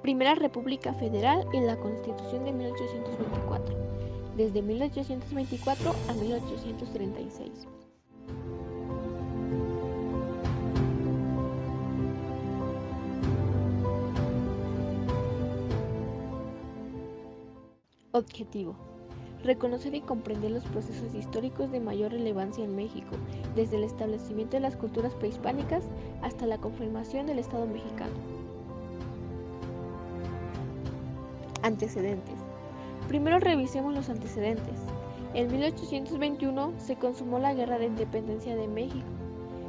Primera República Federal y la Constitución de 1824, desde 1824 a 1836. Objetivo: reconocer y comprender los procesos históricos de mayor relevancia en México, desde el establecimiento de las culturas prehispánicas hasta la conformación del Estado mexicano. Antecedentes. Primero revisemos los antecedentes. En 1821 se consumó la Guerra de Independencia de México.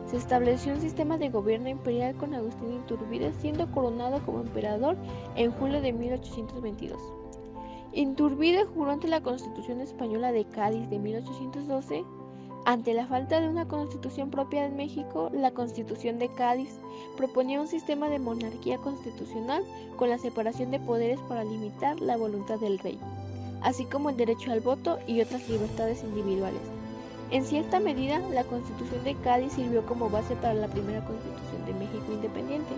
Se estableció un sistema de gobierno imperial con Agustín de Iturbide siendo coronado como emperador en julio de 1822. Iturbide juró ante la Constitución Española de Cádiz de 1812. Ante la falta de una constitución propia en México, la Constitución de Cádiz proponía un sistema de monarquía constitucional con la separación de poderes para limitar la voluntad del rey, así como el derecho al voto y otras libertades individuales. En cierta medida, la Constitución de Cádiz sirvió como base para la primera Constitución de México independiente.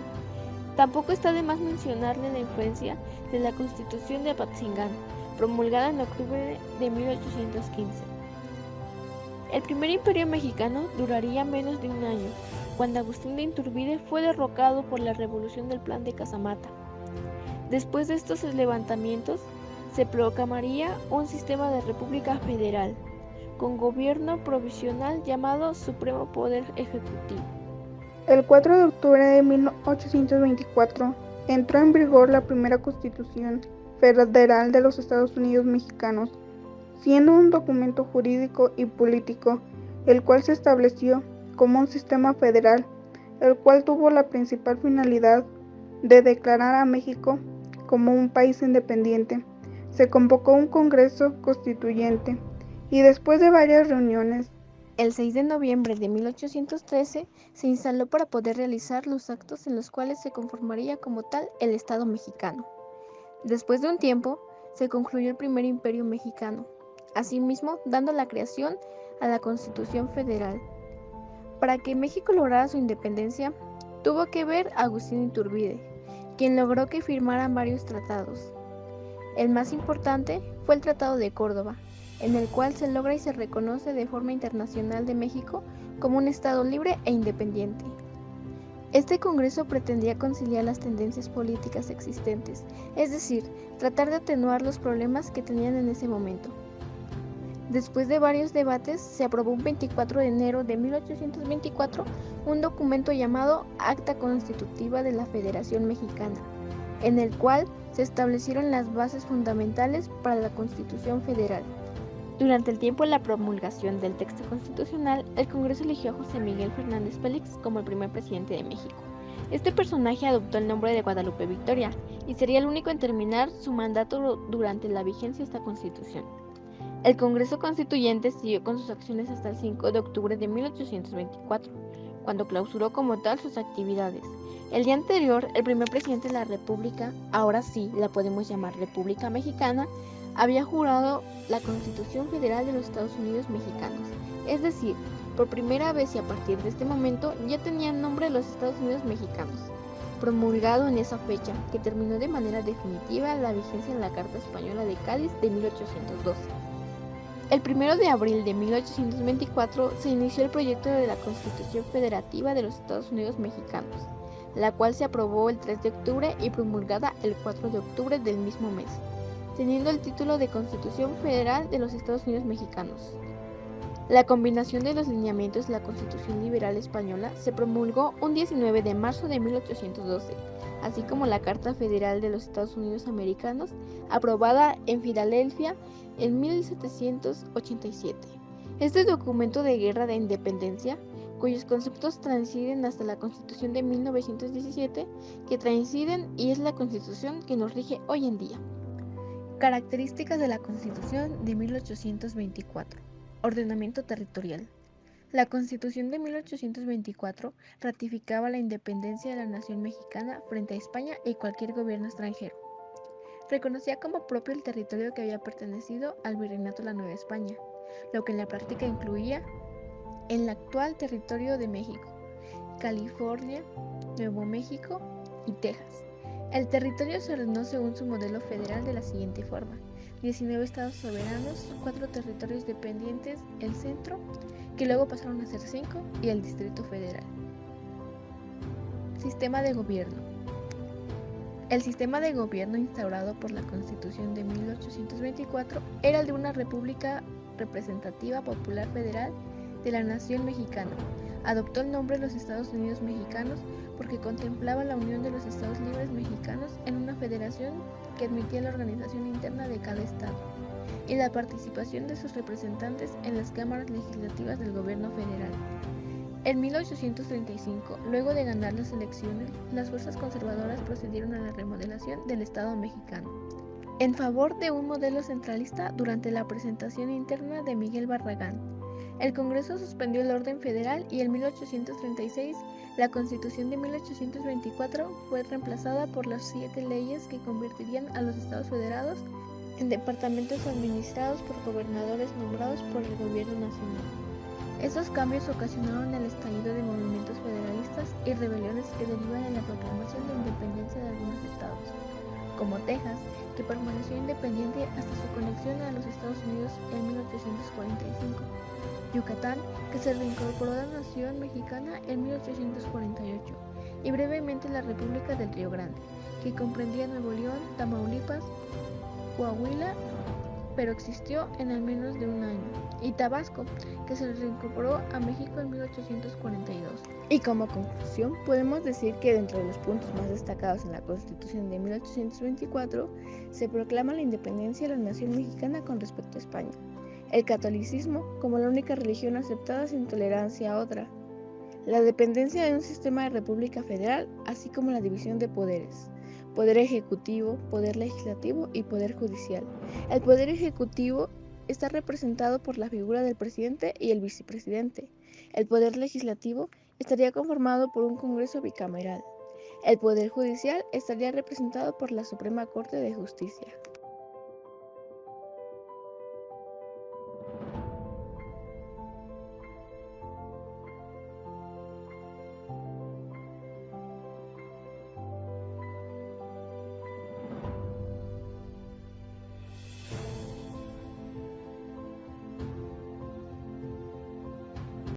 Tampoco está de más mencionarle la influencia de la Constitución de Apatzingán, promulgada en octubre de 1815. El primer imperio mexicano duraría menos de un año, cuando Agustín de Iturbide fue derrocado por la revolución del Plan de Casamata. Después de estos levantamientos, se proclamaría un sistema de república federal, con gobierno provisional llamado Supremo Poder Ejecutivo. El 4 de octubre de 1824 entró en vigor la primera Constitución Federal de los Estados Unidos Mexicanos, siendo un documento jurídico y político, el cual se estableció como un sistema federal, el cual tuvo la principal finalidad de declarar a México como un país independiente. Se convocó un Congreso Constituyente y después de varias reuniones, el 6 de noviembre de 1813 se instaló para poder realizar los actos en los cuales se conformaría como tal el Estado mexicano. Después de un tiempo, se concluyó el primer imperio mexicano, asimismo dando la creación a la Constitución Federal. Para que México lograra su independencia, tuvo que ver a Agustín Iturbide, quien logró que firmaran varios tratados. El más importante fue el Tratado de Córdoba, en el cual se logra y se reconoce de forma internacional de México como un Estado libre e independiente. Este Congreso pretendía conciliar las tendencias políticas existentes, es decir, tratar de atenuar los problemas que tenían en ese momento. Después de varios debates, se aprobó un 24 de enero de 1824 un documento llamado Acta Constitutiva de la Federación Mexicana, en el cual se establecieron las bases fundamentales para la Constitución Federal. Durante el tiempo de la promulgación del texto constitucional, el Congreso eligió a José Miguel Fernández Félix como el primer presidente de México. Este personaje adoptó el nombre de Guadalupe Victoria y sería el único en terminar su mandato durante la vigencia de esta Constitución. El Congreso Constituyente siguió con sus acciones hasta el 5 de octubre de 1824, cuando clausuró como tal sus actividades. El día anterior, el primer presidente de la República, ahora sí la podemos llamar República Mexicana, había jurado la Constitución Federal de los Estados Unidos Mexicanos. Es decir, por primera vez y a partir de este momento ya tenía nombre los Estados Unidos Mexicanos, promulgado en esa fecha, que terminó de manera definitiva la vigencia de la Carta Española de Cádiz de 1812. El 1 de abril de 1824 se inició el proyecto de la Constitución Federativa de los Estados Unidos Mexicanos, la cual se aprobó el 3 de octubre y promulgada el 4 de octubre del mismo mes, teniendo el título de Constitución Federal de los Estados Unidos Mexicanos. La combinación de los lineamientos de la Constitución Liberal Española se promulgó un 19 de marzo de 1812, así como la Carta Federal de los Estados Unidos Americanos, aprobada en Filadelfia en 1787. Este documento de guerra de independencia, cuyos conceptos transciden hasta la Constitución de 1917, que transciden y es la Constitución que nos rige hoy en día. Características de la Constitución de 1824. Ordenamiento territorial. La Constitución de 1824 ratificaba la independencia de la nación mexicana frente a España y cualquier gobierno extranjero. Reconocía como propio el territorio que había pertenecido al Virreinato de la Nueva España, lo que en la práctica incluía el actual territorio de México, California, Nuevo México y Texas. El territorio se ordenó según su modelo federal de la siguiente forma: 19 estados soberanos, 4 territorios dependientes, el centro, que luego pasaron a ser 5, y el Distrito Federal. Sistema de gobierno. El sistema de gobierno instaurado por la Constitución de 1824 era el de una república representativa popular federal de la nación mexicana. Adoptó el nombre de los Estados Unidos mexicanos porque contemplaba la unión de los Estados libres mexicanos en una federación que admitía la organización interna de cada estado y la participación de sus representantes en las cámaras legislativas del gobierno federal. En 1835, luego de ganar las elecciones, las fuerzas conservadoras procedieron a la remodelación del Estado mexicano en favor de un modelo centralista durante la presentación interna de Miguel Barragán. El Congreso suspendió el orden federal y en 1836 la Constitución de 1824 fue reemplazada por las 7 leyes que convertirían a los estados federados en departamentos administrados por gobernadores nombrados por el gobierno nacional. Estos cambios ocasionaron el estallido de movimientos federalistas y rebeliones que derivan en la proclamación de independencia de algunos estados, como Texas, que permaneció independiente hasta su conexión a los Estados Unidos en 1845, Yucatán, que se reincorporó a la nación mexicana en 1848, y brevemente la República del Río Grande, que comprendía Nuevo León, Tamaulipas, Coahuila, pero existió en al menos de un año, y Tabasco, que se reincorporó a México en 1842. Y como conclusión, podemos decir que dentro de los puntos más destacados en la Constitución de 1824 se proclama la independencia de la nación mexicana con respecto a España, el catolicismo como la única religión aceptada sin tolerancia a otra, la dependencia de un sistema de república federal, así como la división de poderes: poder ejecutivo, poder legislativo y poder judicial. El poder ejecutivo está representado por la figura del presidente y el vicepresidente. El poder legislativo estaría conformado por un Congreso bicameral. El poder judicial estaría representado por la Suprema Corte de Justicia.